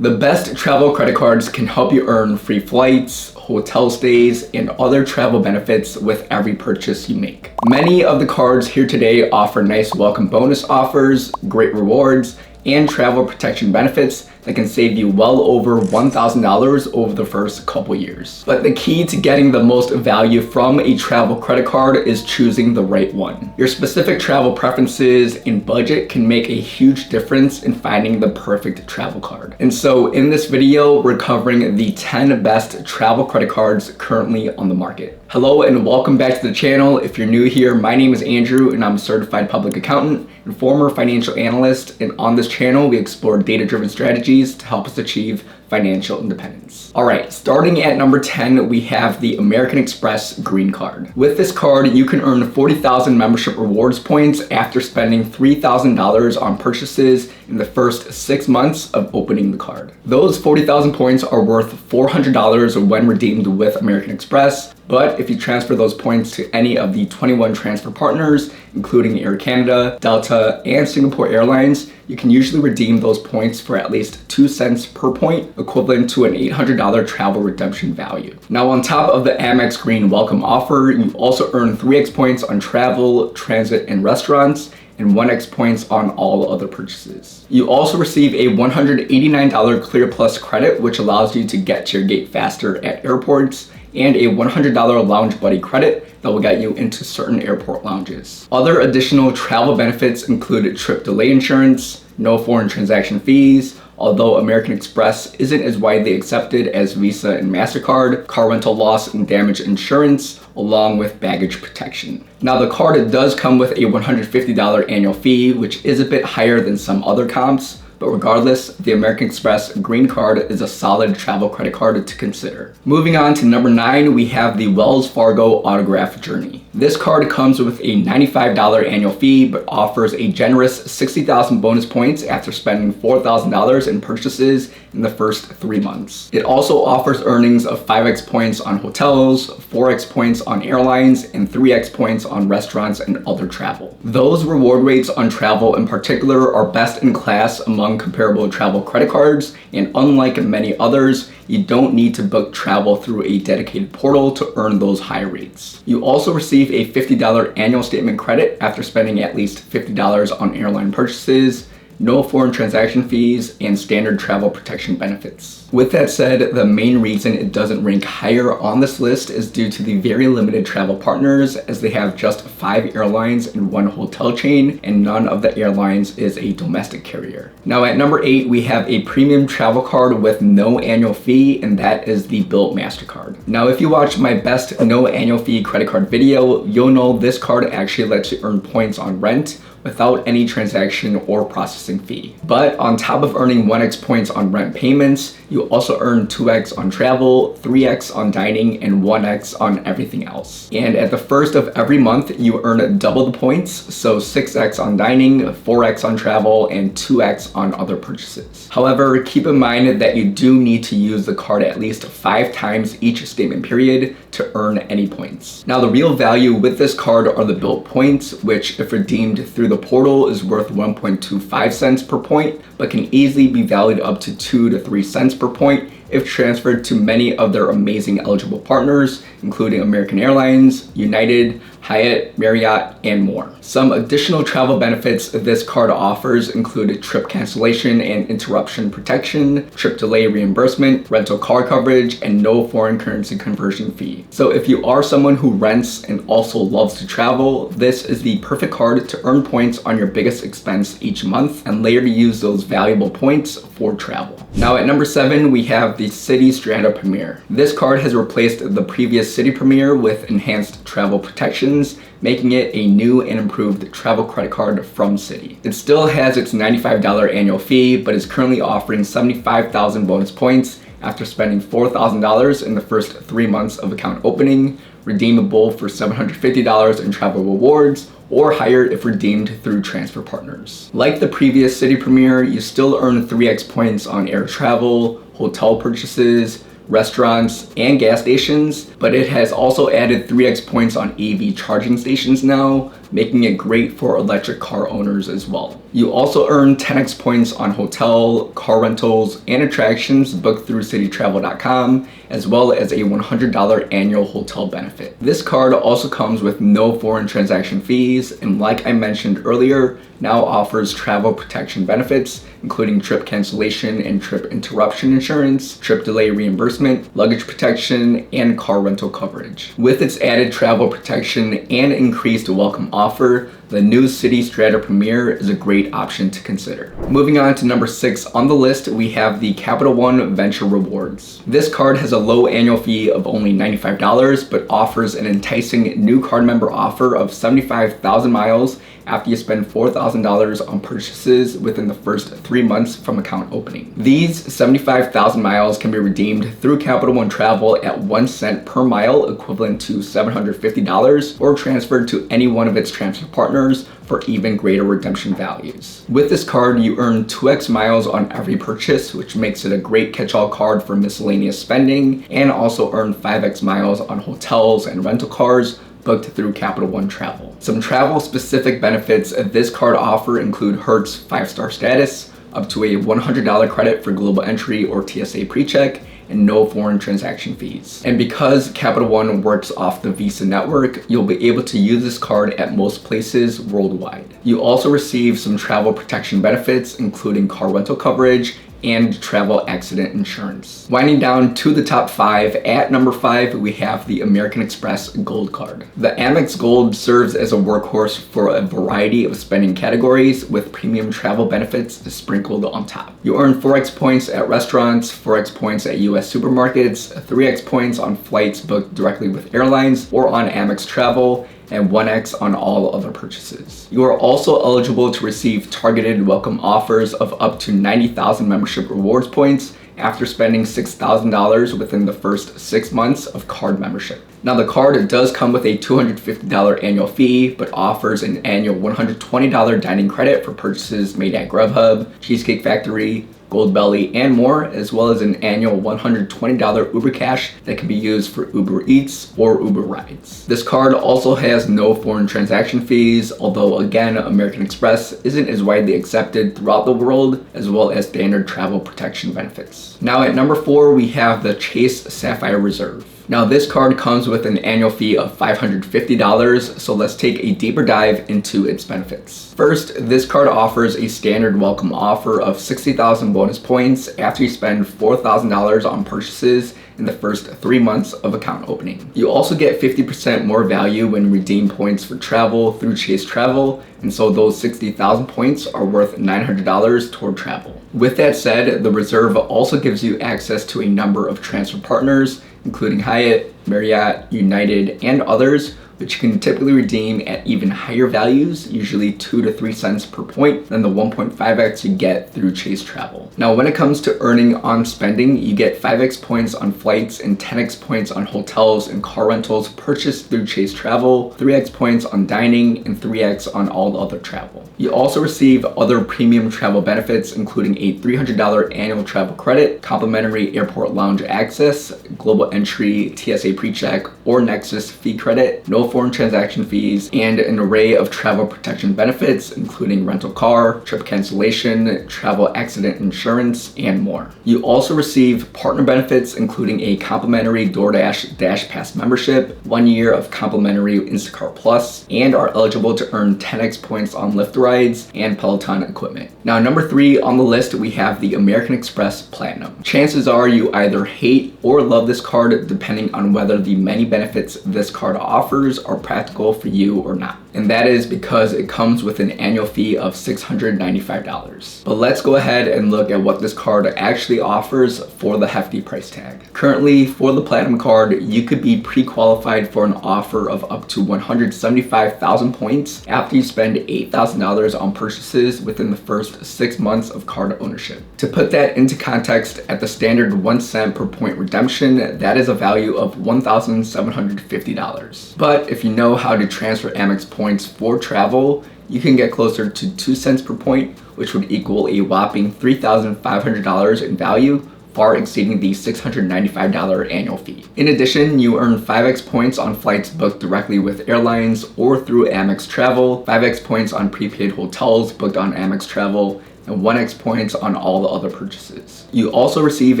The best travel credit cards can help you earn free flights, hotel stays, and other travel benefits with every purchase you make. Many of the cards here today offer nice welcome bonus offers, great rewards, and travel protection benefits that can save you well over $1,000 over the first couple years. But the key to getting the most value from a travel credit card is choosing the right one. Your specific travel preferences and budget can make a huge difference in finding the perfect travel card. And so in this video, we're covering the 10 best travel credit cards currently on the market. Hello and welcome back to the channel. If you're new here, my name is Andrew and I'm a certified public accountant and former financial analyst. And on this channel, we explore data-driven strategies to help us achieve financial independence. All right, starting at number 10, we have the American Express Green Card. With this card, you can earn 40,000 membership rewards points after spending $3,000 on purchases in the first 6 months of opening the card. Those 40,000 points are worth $400 when redeemed with American Express, but if you transfer those points to any of the 21 transfer partners, including Air Canada, Delta, and Singapore Airlines, you can usually redeem those points for at least 2 cents per point, equivalent to an $800 travel redemption value. Now, on top of the Amex Green welcome offer, you also earn 3x points on travel, transit, and restaurants, and 1x points on all other purchases. You also receive a $189 Clear Plus credit, which allows you to get to your gate faster at airports, and a $100 Lounge Buddy credit that will get you into certain airport lounges. Other additional travel benefits include trip delay insurance, no foreign transaction fees, although American Express isn't as widely accepted as Visa and MasterCard, car rental loss and damage insurance, along with baggage protection. Now, the card does come with a $150 annual fee, which is a bit higher than some other comps, but regardless, the American Express Green Card is a solid travel credit card to consider. Moving on to number 9, we have the Wells Fargo Autograph Journey. This card comes with a $95 annual fee, but offers a generous 60,000 bonus points after spending $4,000 in purchases in the first 3 months. It also offers earnings of 5x points on hotels, 4x points on airlines, and 3x points on restaurants and other travel. Those reward rates on travel in particular are best in class among comparable travel credit cards, and unlike many others, you don't need to book travel through a dedicated portal to earn those high rates. You also receive a $50 annual statement credit after spending at least $50 on airline purchases, no foreign transaction fees, and standard travel protection benefits. With that said, the main reason it doesn't rank higher on this list is due to the very limited travel partners, as they have just 5 airlines and 1 hotel chain, and none of the airlines is a domestic carrier. Now at number 8, we have a premium travel card with no annual fee, and that is the Bilt MasterCard. Now, if you watch my best no annual fee credit card video, you'll know this card actually lets you earn points on rent without any transaction or processing fee. But on top of earning 1x points on rent payments, you also earn 2x on travel, 3x on dining, and 1x on everything else. And at the first of every month, you earn double the points, so 6x on dining, 4x on travel, and 2x on other purchases. However, keep in mind that you do need to use the card at least 5 times each statement period to earn any points. Now, the real value with this card are the Bilt points, which if redeemed through the portal is worth 1.25 cents per point, but can easily be valued up to 2 to 3 cents per point if transferred to many of their amazing eligible partners, including American Airlines, United, Hyatt, Marriott, and more. Some additional travel benefits this card offers include trip cancellation and interruption protection, trip delay reimbursement, rental car coverage, and no foreign currency conversion fee. So if you are someone who rents and also loves to travel, this is the perfect card to earn points on your biggest expense each month and later to use those valuable points for travel. Now at number 7, we have the Citi Strata Premier. This card has replaced the previous Citi Premier with enhanced travel protections, making it a new and improved travel credit card from Citi. It still has its $95 annual fee, but is currently offering 75,000 bonus points after spending $4,000 in the first 3 months of account opening, redeemable for $750 in travel rewards, or higher if redeemed through transfer partners. Like the previous Citi Premier, you still earn 3x points on air travel, hotel purchases, restaurants, and gas stations, but it has also added 3x points on EV charging stations now, making it great for electric car owners as well. You also earn 10x points on hotel, car rentals, and attractions booked through citytravel.com, as well as a $100 annual hotel benefit. This card also comes with no foreign transaction fees, and like I mentioned earlier, now offers travel protection benefits, including trip cancellation and trip interruption insurance, trip delay reimbursement, luggage protection, and car rental coverage. With its added travel protection and increased welcome offer, the new City Strata Premier is a great option to consider. Moving on to number 6 on the list, we have the Capital One Venture Rewards. This card has a low annual fee of only $95, but offers an enticing new card member offer of 75,000 miles after you spend $4,000 on purchases within the first 3 months from account opening. These 75,000 miles can be redeemed through Capital One Travel at 1 cent per mile, equivalent to $750, or transferred to any one of its transfer partners for even greater redemption values. With this card, you earn 2x miles on every purchase, which makes it a great catch-all card for miscellaneous spending, and also earn 5x miles on hotels and rental cars booked through Capital One Travel. Some travel-specific benefits this card offer include Hertz 5-star status, up to a $100 credit for global entry or TSA PreCheck, and no foreign transaction fees. And because Capital One works off the Visa network, you'll be able to use this card at most places worldwide. You also receive some travel protection benefits, including car rental coverage and travel accident insurance. Winding down to the top 5, at number 5, we have the American Express Gold Card. The Amex Gold serves as a workhorse for a variety of spending categories with premium travel benefits sprinkled on top. You earn 4x points at restaurants, 4x points at US supermarkets, 3x points on flights booked directly with airlines or on Amex Travel, and 1x on all other purchases. You are also eligible to receive targeted welcome offers of up to 90,000 membership rewards points after spending $6,000 within the first 6 months of card membership. Now the card does come with a $250 annual fee, but offers an annual $120 dining credit for purchases made at Grubhub, Cheesecake Factory, Goldbelly, and more, as well as an annual $120 Uber Cash that can be used for Uber Eats or Uber Rides. This card also has no foreign transaction fees, although again, American Express isn't as widely accepted throughout the world, as well as standard travel protection benefits. Now at number 4, we have the Chase Sapphire Reserve. Now this card comes with an annual fee of $550, so let's take a deeper dive into its benefits. First, this card offers a standard welcome offer of 60,000 bonus points after you spend $4,000 on purchases in the first 3 months of account opening. You also get 50% more value when redeem points for travel through Chase Travel, and so those 60,000 points are worth $900 toward travel. With that said, the Reserve also gives you access to a number of transfer partners, including Hyatt, Marriott, United, and others, which you can typically redeem at even higher values, usually 2 to 3 cents per point than the 1.5x you get through Chase Travel. Now, when it comes to earning on spending, you get 5x points on flights and 10x points on hotels and car rentals purchased through Chase Travel, 3x points on dining, and 3x on all other travel. You also receive other premium travel benefits, including a $300 annual travel credit, complimentary airport lounge access, global entry, TSA PreCheck, or Nexus fee credit, no foreign transaction fees, and an array of travel protection benefits, including rental car, trip cancellation, travel accident insurance, and more. You also receive partner benefits, including a complimentary DoorDash Dash Pass membership, 1 year of complimentary Instacart Plus, and are eligible to earn 10x points on Lyft rides and Peloton equipment. Now, number 3 on the list, we have the American Express Platinum. Chances are you either hate or love this card, depending on whether the many benefits this card offers are practical for you or not. And that is because it comes with an annual fee of $695. But let's go ahead and look at what this card actually offers for the hefty price tag. Currently, for the Platinum card, you could be pre-qualified for an offer of up to 175,000 points after you spend $8,000 on purchases within the first 6 months of card ownership. To put that into context, at the standard 1 cent per point redemption, that is a value of $1,750. But if you know how to transfer Amex points for travel, you can get closer to 2 cents per point, which would equal a whopping $3,500 in value far exceeding the $695 annual fee. In addition, you earn 5x points on flights booked directly with airlines or through Amex Travel, 5x points on prepaid hotels booked on Amex Travel, and 1x points on all the other purchases. You also receive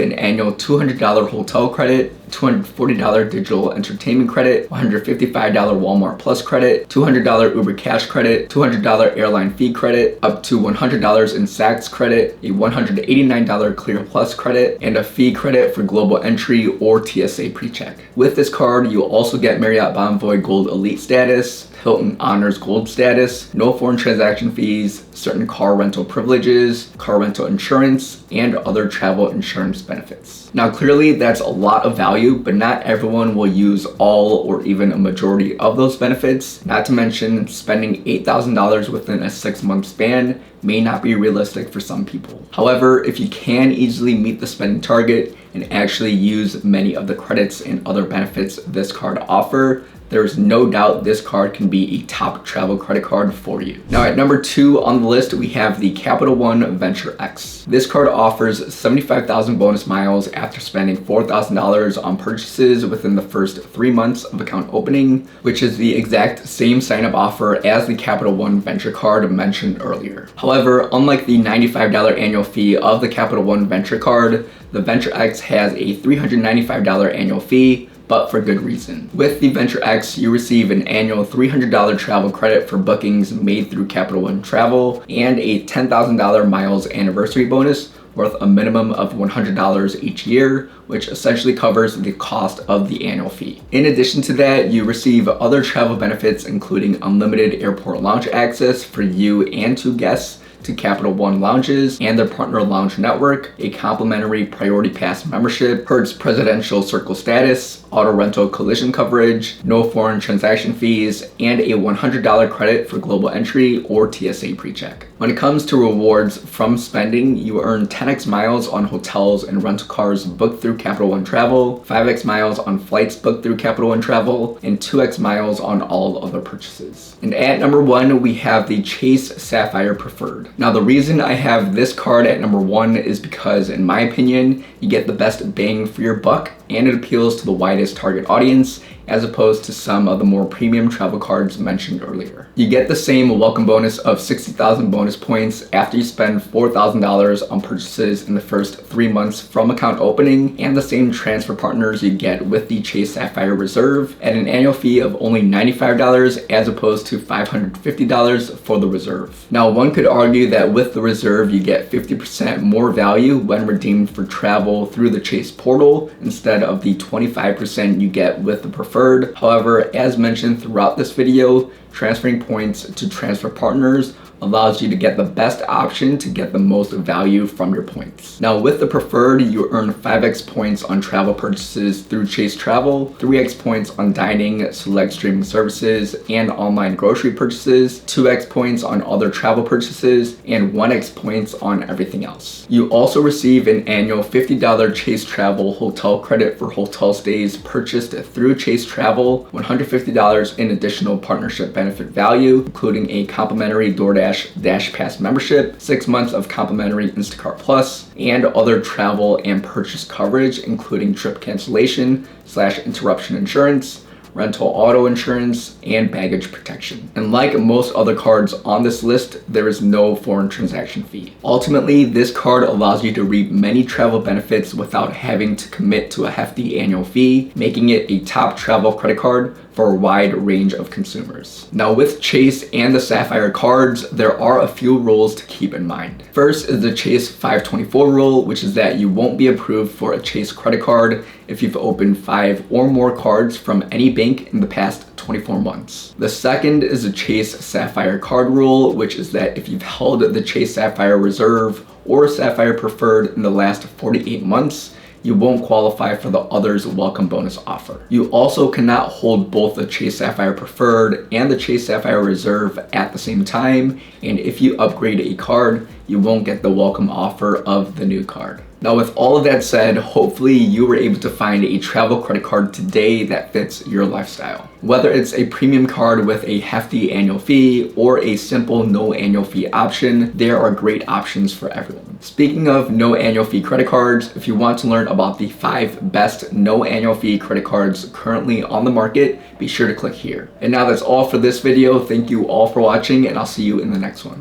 an annual $200 hotel credit, $240 digital entertainment credit, $155 Walmart Plus credit, $200 Uber Cash credit, $200 airline fee credit, up to $100 in Saks credit, a $189 Clear Plus credit, and a fee credit for global entry or TSA PreCheck. With this card, you also get Marriott Bonvoy Gold Elite status, Hilton Honors Gold status, no foreign transaction fees, certain car rental privileges, car rental insurance, and other travel insurance benefits. Now clearly that's a lot of value, but not everyone will use all or even a majority of those benefits. Not to mention spending $8,000 within a 6-month span may not be realistic for some people. However, if you can easily meet the spending target and actually use many of the credits and other benefits this card offer, there's no doubt this card can be a top travel credit card for you. Now at number 2 on the list, we have the Capital One Venture X. This card offers 75,000 bonus miles after spending $4,000 on purchases within the first 3 months of account opening, which is the exact same sign-up offer as the Capital One Venture card mentioned earlier. However, unlike the $95 annual fee of the Capital One Venture card, the Venture X has a $395 annual fee, but for good reason. With the Venture X, you receive an annual $300 travel credit for bookings made through Capital One Travel and a $10,000 miles anniversary bonus worth a minimum of $100 each year, which essentially covers the cost of the annual fee. In addition to that, you receive other travel benefits including unlimited airport lounge access for you and 2 guests to Capital One lounges and their partner lounge network, a complimentary priority pass membership, Hertz presidential circle status, auto rental collision coverage, no foreign transaction fees, and a $100 credit for global entry or TSA PreCheck. When it comes to rewards from spending, you earn 10x miles on hotels and rental cars booked through Capital One Travel, 5x miles on flights booked through Capital One Travel, and 2x miles on all other purchases. And at number 1, we have the Chase Sapphire Preferred. Now the reason I have this card at number 1 is because in my opinion, you get the best bang for your buck and it appeals to the widest target audience as opposed to some of the more premium travel cards mentioned earlier. You get the same welcome bonus of 60,000 bonus points after you spend $4,000 on purchases in the first 3 months from account opening, and the same transfer partners you get with the Chase Sapphire Reserve at an annual fee of only $95 as opposed to $550 for the Reserve. Now one could argue that with the Reserve you get 50% more value when redeemed for travel through the Chase portal instead of the 25% you get with the Preferred. However, as mentioned throughout this video, transferring points to transfer partners allows you to get the best option to get the most value from your points. Now with the Preferred, you earn 5x points on travel purchases through Chase Travel, 3x points on dining, select streaming services, and online grocery purchases, 2x points on other travel purchases, and 1x points on everything else. You also receive an annual $50 Chase Travel hotel credit for hotel stays purchased through Chase Travel, $150 in additional partnership benefit value, including a complimentary DoorDash Dash Pass membership, 6 months of complimentary Instacart Plus, and other travel and purchase coverage, including trip cancellation / interruption insurance, rental auto insurance, and baggage protection. And like most other cards on this list, there is no foreign transaction fee. Ultimately, this card allows you to reap many travel benefits without having to commit to a hefty annual fee, making it a top travel credit card for a wide range of consumers. Now with Chase and the Sapphire cards, there are a few rules to keep in mind. First is the Chase 524 rule, which is that you won't be approved for a Chase credit card if you've opened 5 or more cards from any bank in the past 24 months. The second is the Chase Sapphire card rule, which is that if you've held the Chase Sapphire Reserve or Sapphire Preferred in the last 48 months, you won't qualify for the Others Welcome Bonus offer. You also cannot hold both the Chase Sapphire Preferred and the Chase Sapphire Reserve at the same time, and if you upgrade a card, you won't get the welcome offer of the new card. Now, with all of that said, hopefully you were able to find a travel credit card today that fits your lifestyle. Whether it's a premium card with a hefty annual fee or a simple no annual fee option, there are great options for everyone. Speaking of no annual fee credit cards, if you want to learn about the 5 best no annual fee credit cards currently on the market, be sure to click here. And now that's all for this video. Thank you all for watching, and I'll see you in the next one.